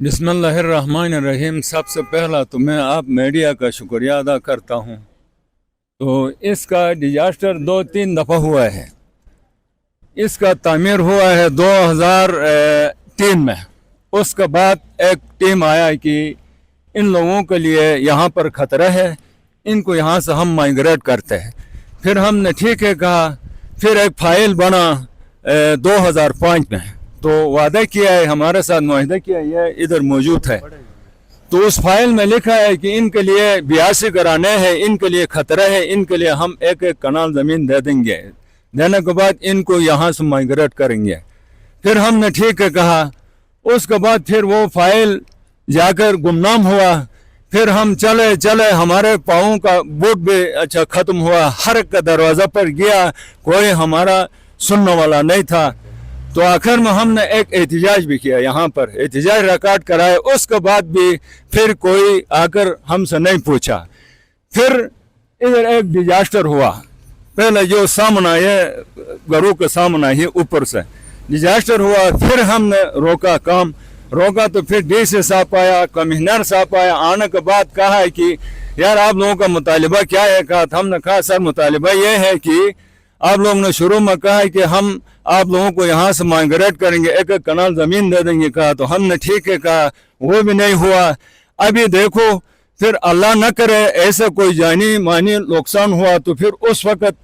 बिस्मिल्लाहिर्रहमानिर्रहीम। सबसे पहला तो मैं आप मीडिया का शुक्रिया अदा करता हूँ। तो इसका डिजास्टर 2-3 दफ़ा हुआ है। इसका तामीर हुआ है 2003 में। उसके बाद एक टीम आया कि इन लोगों के लिए यहाँ पर ख़तरा है, इनको यहाँ से हम माइग्रेट करते हैं। फिर हमने ठीक है कहा। फिर एक फ़ाइल बना 2005 में। तो वादा किया है, हमारे साथ मुआहदा किया है, इधर मौजूद है। तो उस फाइल में लिखा है कि इनके लिए 82 कराने हैं, इनके लिए खतरा है, इनके लिए हम एक एक कनाल ज़मीन दे देंगे, देने के बाद इनको यहाँ से माइग्रेट करेंगे। फिर हमने ठीक है कहा। उसके बाद फिर वो फाइल जाकर गुमनाम हुआ। फिर हम चले चले, हमारे पाँव का बूट भी अच्छा ख़त्म हुआ। हर एक का दरवाज़ा पर गया, कोई हमारा सुनने वाला नहीं था। तो आखिर में हमने एक एहतजाज भी किया, यहाँ पर एहतजाज रिकॉर्ड कराए। उसके बाद भी फिर कोई आकर हमसे नहीं पूछा। फिर इधर एक डिजास्टर हुआ। पहले जो सामना ये घरों के सामना ही ऊपर से डिजास्टर हुआ। फिर हमने रोका तो फिर डीसी साहब आया, कमिश्नर साहब आया। आने के बाद कहा है कि यार आप लोगों का मुतालिबा क्या है। कहा हमने कहा सर मुतालिबा ये है कि आप लोगों ने शुरू में कहा है कि हम आप लोगों को यहाँ से माइग्रेट करेंगे, एक एक कनाल ज़मीन दे देंगे। कहा तो हमने ठीक है कहा, वो भी नहीं हुआ। अभी देखो, फिर अल्लाह न करे ऐसा कोई जानी मानी नुकसान हुआ तो फिर उस वक़्त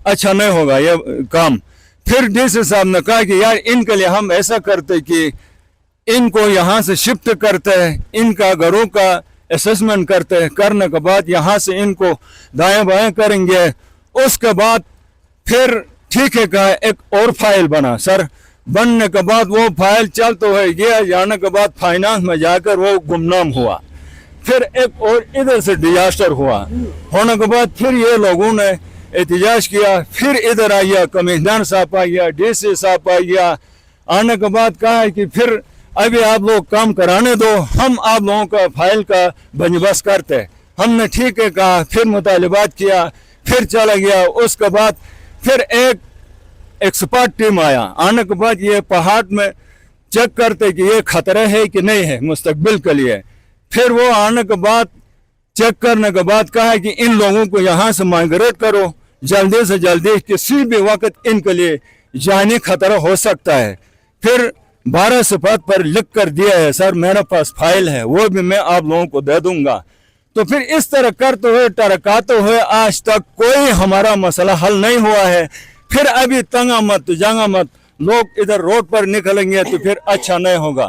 अच्छा नहीं होगा ये काम। फिर डीसी साहब ने कहा कि यार इनके लिए हम ऐसा करते कि इनको यहाँ से शिफ्ट करते हैं, इनका घरों का असेसमेंट करते हैं, करने के बाद यहाँ से इनको दाएं बाएं करेंगे। उसके बाद फिर ठीक है कहा, एक और फाइल बना सर। बनने के बाद वो फाइल चल तो है गया, जाने के बाद फाइनेंस में जाकर वो गुमनाम हुआ। फिर एक और इधर से डिजास्टर हुआ। होने के बाद फिर ये लोगों ने एहतजाज किया। फिर इधर आ गया, कमिश्नर साहब आ गया, डीसी साहब आ गया। आने के बाद कहा है कि फिर अभी आप लोग काम कराने दो, हम आप लोगों का फाइल का बंदोबस्त करते हैं। हमने ठीक है कहा, फिर मुतालिबात किया, फिर चला गया। उसके बाद फिर एक एक्सपर्ट टीम आया। आने के बाद ये पहाड़ में चेक करते कि ये खतरा है कि नहीं है मुस्तकबिल के लिए। फिर वो आने के बाद चेक करने के बाद कहा कि इन लोगों को यहाँ से माइग्रेट करो जल्दी से जल्दी, किसी भी वक्त इनके लिए जानी खतरा हो सकता है। फिर 12 सिफात पर लिख कर दिया है सर, मेरे पास फाइल है, वो भी मैं आप लोगों को दे दूंगा। तो फिर इस तरह करते हुए टरकाते हुए आज तक कोई हमारा मसला हल नहीं हुआ है। फिर अभी तंगा मत जंगा मत, लोग इधर रोड पर निकलेंगे तो फिर अच्छा नहीं होगा।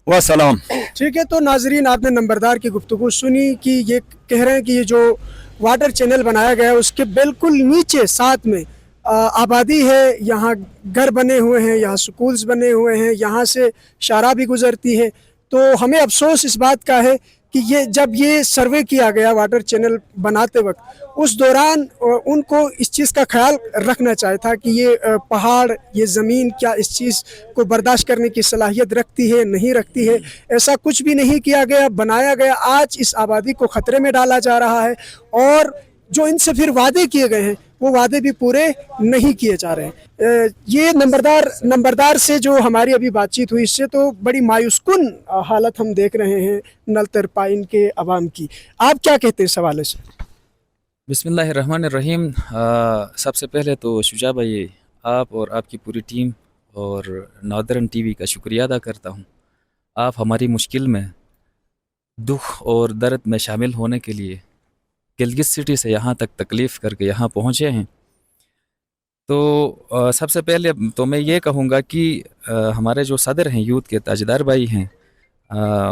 वसलाम। ठीक है, तो नाजरीन आपने नंबरदार की गुफ्तगू सुनी कि ये कह रहे हैं कि ये जो वाटर चैनल बनाया गया है उसके बिल्कुल नीचे साथ में आबादी है, यहाँ घर बने हुए हैं, यहाँ स्कूल्स बने हुए हैं, यहाँ से शारा भी गुजरती है। तो हमें अफसोस इस बात का है कि ये जब ये सर्वे किया गया वाटर चैनल बनाते वक्त, उस दौरान उनको इस चीज़ का ख्याल रखना चाहिए था कि ये पहाड़, ये ज़मीन क्या इस चीज़ को बर्दाश्त करने की सलाहियत रखती है, नहीं रखती है। ऐसा कुछ भी नहीं किया गया, बनाया गया। आज इस आबादी को ख़तरे में डाला जा रहा है और जो इनसे फिर वादे किए गए हैं वो वादे भी पूरे नहीं किए जा रहे हैं। ये नंबरदार से जो हमारी अभी बातचीत हुई, इससे तो बड़ी मायूसकुन हालत हम देख रहे हैं नलतरपाइन के अवाम की। आप क्या कहते हैं इस हवाले से? बिस्मिल्लाहिर्रहमानिर्रहीम। सबसे पहले तो शुजा भाई, आप और आपकी पूरी टीम और नॉर्दर्न टीवी का शुक्रिया अदा करता हूँ। आप हमारी मुश्किल में, दुख और दर्द में शामिल होने के लिए गिलगित सिटी से यहाँ तक तकलीफ़ करके यहाँ पहुँचे हैं। तो सबसे पहले तो मैं ये कहूँगा कि हमारे जो सदर हैं यूथ के, ताजदार भाई हैं,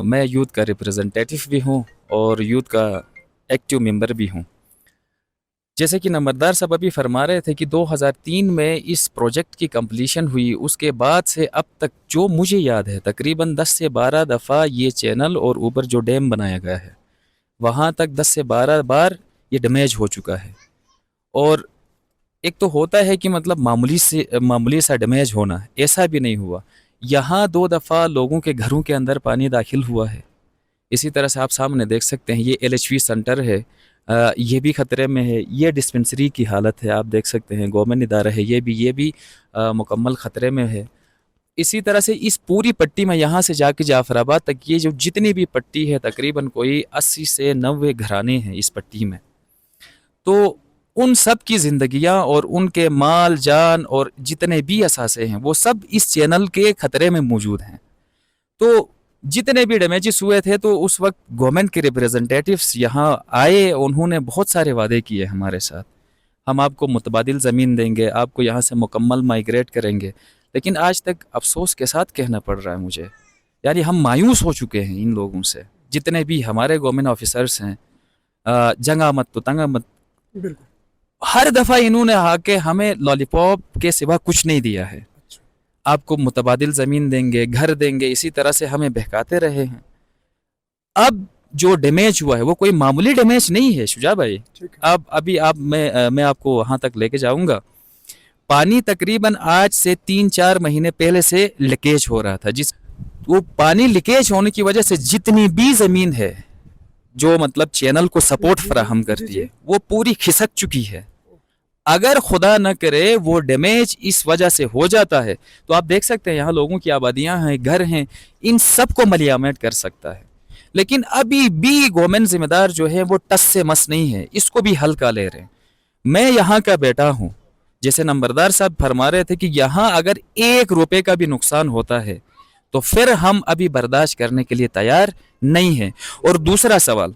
मैं यूथ का रिप्रेजेंटेटिव भी हूँ और यूथ का एक्टिव मेंबर भी हूँ। जैसे कि नंबरदार साहब अभी फरमा रहे थे कि 2003 में इस प्रोजेक्ट की कंप्लीशन हुई, उसके बाद से अब तक जो मुझे याद है तकरीबन 10 से 12 दफ़ा ये चैनल और ऊपर जो डैम बनाया गया है वहाँ तक 10 से 12 बार ये डैमेज हो चुका है। और एक तो होता है कि मतलब मामूली सा डैमेज होना, ऐसा भी नहीं हुआ। यहाँ 2 दफ़ा लोगों के घरों के अंदर पानी दाखिल हुआ है। इसी तरह से आप सामने देख सकते हैं, ये LHV सेंटर है, ये भी ख़तरे में है। ये डिस्पेंसरी की हालत है, आप देख सकते हैं, गवर्नमेंट इदारा है, ये भी मुकम्मल ख़तरे में है। इसी तरह से इस पूरी पट्टी में यहाँ से जाके जाफराबाद तक ये जो जितनी भी पट्टी है तकरीबन कोई 80 से 90 घराने हैं इस पट्टी में। तो उन सब की ज़िंदगियाँ और उनके माल जान और जितने भी असासे हैं वो सब इस चैनल के ख़तरे में मौजूद हैं। तो जितने भी डैमेजेस हुए थे तो उस वक्त गवर्नमेंट के रिप्रेजेंटेटिव्स यहाँ आए, उन्होंने बहुत सारे वादे किए हमारे साथ, हम आपको मुतबादिल ज़मीन देंगे, आपको यहाँ से मुकम्मल माइग्रेट करेंगे। लेकिन आज तक अफसोस के साथ कहना पड़ रहा है मुझे, यानी हम मायूस हो चुके हैं इन लोगों से। जितने भी हमारे गवर्नमेंट ऑफिसर्स हैं, जंगा मत तो तंगा मत, बिल्कुल हर दफ़ा इन्होंने आके हमें लॉलीपॉप के सिवा कुछ नहीं दिया है। आपको मुतबादिल ज़मीन देंगे, घर देंगे, इसी तरह से हमें बहकाते रहे हैं। अब जो डैमेज हुआ है वो कोई मामूली डैमेज नहीं है शुजा भाई। अब अभी मैं आपको वहाँ तक लेके जाऊँगा। पानी तकरीबन आज से 3-4 महीने पहले से लीकेज हो रहा था, जिस वो पानी लीकेज होने की वजह से जितनी भी ज़मीन है जो मतलब चैनल को सपोर्ट फराहम करती है वो पूरी खिसक चुकी है। अगर खुदा न करे वो डैमेज इस वजह से हो जाता है तो आप देख सकते हैं यहाँ लोगों की आबादियाँ हैं, घर हैं, इन सब को मलियामेट कर सकता है। लेकिन अभी भी गवर्नमेंट जिम्मेदार जो है वो टस से मस नहीं है, इसको भी हल्का ले रहे हैं। मैं यहाँ का बेटा हूँ, जैसे नंबरदार साहब फरमा रहे थे कि यहाँ अगर 1 रुपए का भी नुकसान होता है तो फिर हम अभी बर्दाश्त करने के लिए तैयार नहीं हैं। और दूसरा सवाल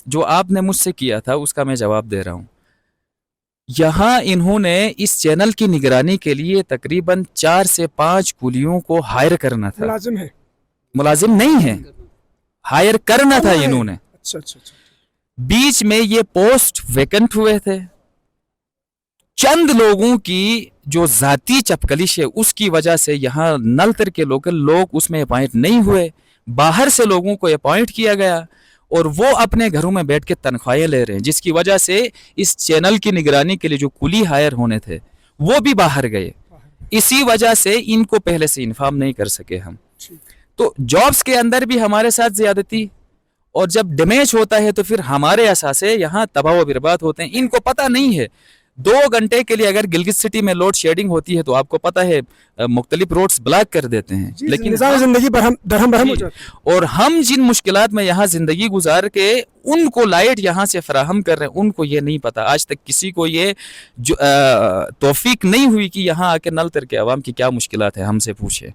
जो आपने मुझसे किया था उसका मैं जवाब दे रहा हूँ। यहाँ इन्होंने इस चैनल की निगरानी के लिए तकरीबन 4 से 5 कुलियों को हायर करना था। मुलाजिम है? मुलाजिम नहीं है, हायर करना था इन्होंने। अच्छा अच्छा अच्छा। बीच में ये पोस्ट वैकेंट हुए थे। चंद लोगों की जो जाती चपकलिश है उसकी वजह से यहाँ नलतर के लोकल लोग उसमें अपॉइंट नहीं हुए, बाहर से लोगों को अपॉइंट किया गया और वो अपने घरों में बैठ के तनख्वाहें ले रहे हैं, जिसकी वजह से इस चैनल की निगरानी के लिए जो कुली हायर होने थे वो भी बाहर गए। इसी वजह से इनको पहले से इन्फॉर्म नहीं कर सके हम। तो जॉब्स के अंदर भी हमारे साथ ज्यादती, और जब डैमेज होता है तो फिर हमारे असासे यहाँ तबाह व बर्बाद होते हैं। इनको पता नहीं है 2 घंटे के लिए अगर गिलगित सिटी में लोड शेडिंग होती है तो आपको पता है मुख्तलिफ रोड्स ब्लॉक कर देते हैं। लेकिन निज़ाम ज़िंदगी दरहम बरहम हो जाती है। और हम जिन मुश्किलात में यहाँ जिंदगी गुजार के उनको लाइट यहाँ से फराहम कर रहे हैं, उनको ये नहीं पता। आज तक किसी को ये तौफीक नहीं हुई कि यहाँ आके नलतर के अवाम की क्या मुश्किलात है हमसे पूछे।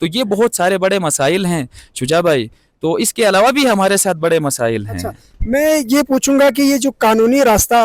तो ये बहुत सारे बड़े मसाइल हैं शुजा भाई। तो इसके अलावा भी हमारे साथ बड़े मसाइल हैं। अच्छा, मैं ये पूछूंगा कि ये जो कानूनी रास्ता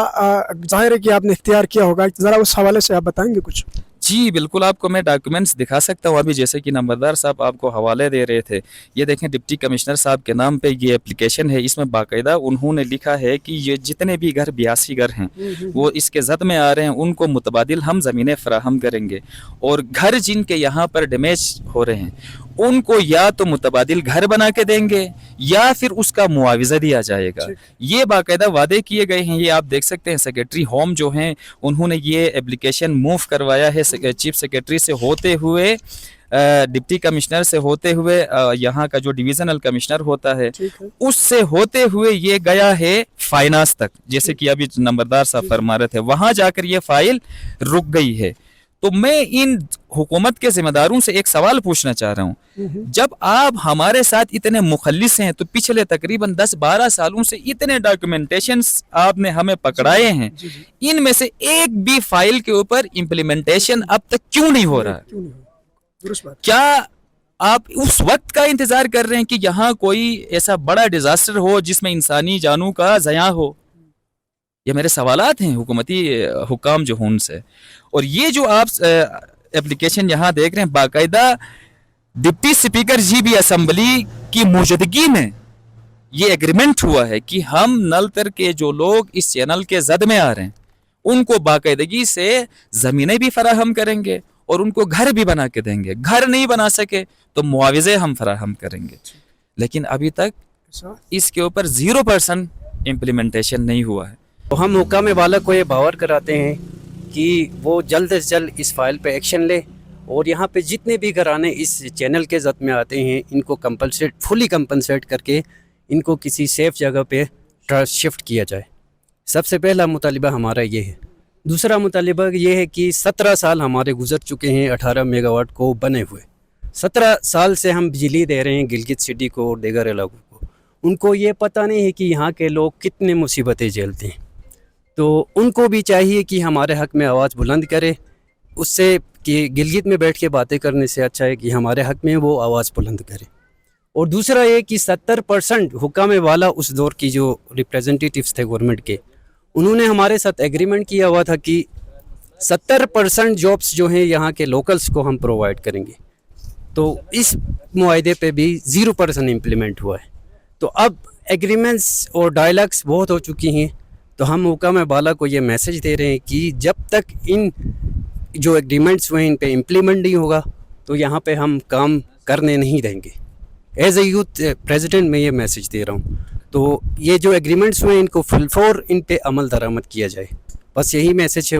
जाहिर है कि आपने इख्तियार किया होगा, ज़रा उस हवाले से आप बताएंगे कुछ? जी बिल्कुल, आपको मैं डॉक्यूमेंट्स दिखा सकता हूँ। अभी जैसे कि नंबरदार साहब आपको हवाले दे रहे थे, ये देखें डिप्टी कमिश्नर साहब के नाम पे ये एप्लीकेशन है। इसमें बाकायदा उन्होंने लिखा है कि ये जितने भी घर 82 घर हैं वो इसके जद में आ रहे हैं, उनको मुतबादिल हम ज़मीनें फराहम करेंगे। और घर जिनके यहाँ पर डैमेज हो रहे हैं उनको या तो मुतबादिल घर बना के देंगे या फिर उसका मुआवजा दिया जाएगा। ये बाकायदा वादे किए गए हैं। ये आप देख सकते हैं सेक्रेटरी होम जो हैं उन्होंने ये एप्लीकेशन मूव करवाया है चीफ सेक्रेटरी से होते हुए, डिप्टी कमिश्नर से होते हुए, यहाँ का जो डिविजनल कमिश्नर होता है उससे होते हुए ये गया है फाइनेंस तक। जैसे कि अभी नंबरदार साहब फरमा रहे थे, वहां जाकर ये फाइल रुक गई है। तो मैं इन हुकूमत के जिम्मेदारों से एक सवाल पूछना चाह रहा हूँ, जब आप हमारे साथ इतने मुखल्लिस हैं तो पिछले तकरीबन 10-12 सालों से इतने डॉक्यूमेंटेशंस आपने हमें पकड़ाए हैं, इनमें से एक भी फाइल के ऊपर इम्प्लीमेंटेशन अब तक क्यों नहीं हो रहा है? क्या आप उस वक्त का इंतजार कर रहे हैं कि यहाँ कोई ऐसा बड़ा डिजास्टर हो जिसमें इंसानी जानों का ज़या हो? ये मेरे सवालात हैं हुकूमती हुकाम जो हों उनसे। और ये जो आप एप्लीकेशन यहाँ देख रहे हैं, बाकायदा डिप्टी स्पीकर जी भी असम्बली की मौजूदगी में ये एग्रीमेंट हुआ है कि हम नलतर के जो लोग इस चैनल के जद में आ रहे हैं उनको बाकायदगी से ज़मीनें भी फराहम करेंगे और उनको घर भी बना के देंगे। घर नहीं बना सके तो मुआवजे हम फराहम करेंगे। लेकिन अभी तक इसके ऊपर 0% इम्प्लीमेंटेशन नहीं हुआ है। तो हम हुकाम वाला को ये बावर कराते हैं कि वो जल्द से जल्द इस फाइल पे एक्शन ले और यहाँ पे जितने भी घराने इस चैनल के जद में आते हैं इनको फुली कंपनसेट करके इनको किसी सेफ जगह पे शिफ्ट किया जाए। सबसे पहला मुतालिबा हमारा ये है। दूसरा मुतालिबा ये है कि 17 साल हमारे गुजर चुके हैं 18 मेगावाट को बने हुए, 17 साल से हम बिजली दे रहे हैं गिलगित सिटी को और दीगर इलाकों को, उनको ये पता नहीं है कि यहाँ के लोग कितने मुसीबतें झेलते हैं। तो उनको भी चाहिए कि हमारे हक़ में आवाज़ बुलंद करे, उससे कि गिलगित में बैठ के बातें करने से अच्छा है कि हमारे हक़ में वो आवाज़ बुलंद करे। और दूसरा ये कि 70% हुक्काम वाला उस दौर की जो रिप्रेजेंटेटिव्स थे गवर्नमेंट के, उन्होंने हमारे साथ एग्रीमेंट किया हुआ था कि 70% जॉब्स जो हैं यहाँ के लोकल्स को हम प्रोवाइड करेंगे। तो इस मुआहदे पे भी 0% इम्प्लीमेंट हुआ है। तो अब एग्रीमेंट्स और डायलॉग्स बहुत हो चुकी हैं, तो हम हुक्काम बाला को ये मैसेज दे रहे हैं कि जब तक इन जो एग्रीमेंट्स हुए इन पे इम्प्लीमेंट नहीं होगा तो यहाँ पे हम काम करने नहीं देंगे। एज ए यूथ प्रेसिडेंट मैं ये मैसेज दे रहा हूँ। तो ये जो एग्रीमेंट्स हुए इनको फुल फॉर इन पे अमल दरामद किया जाए, बस यही मैसेज है।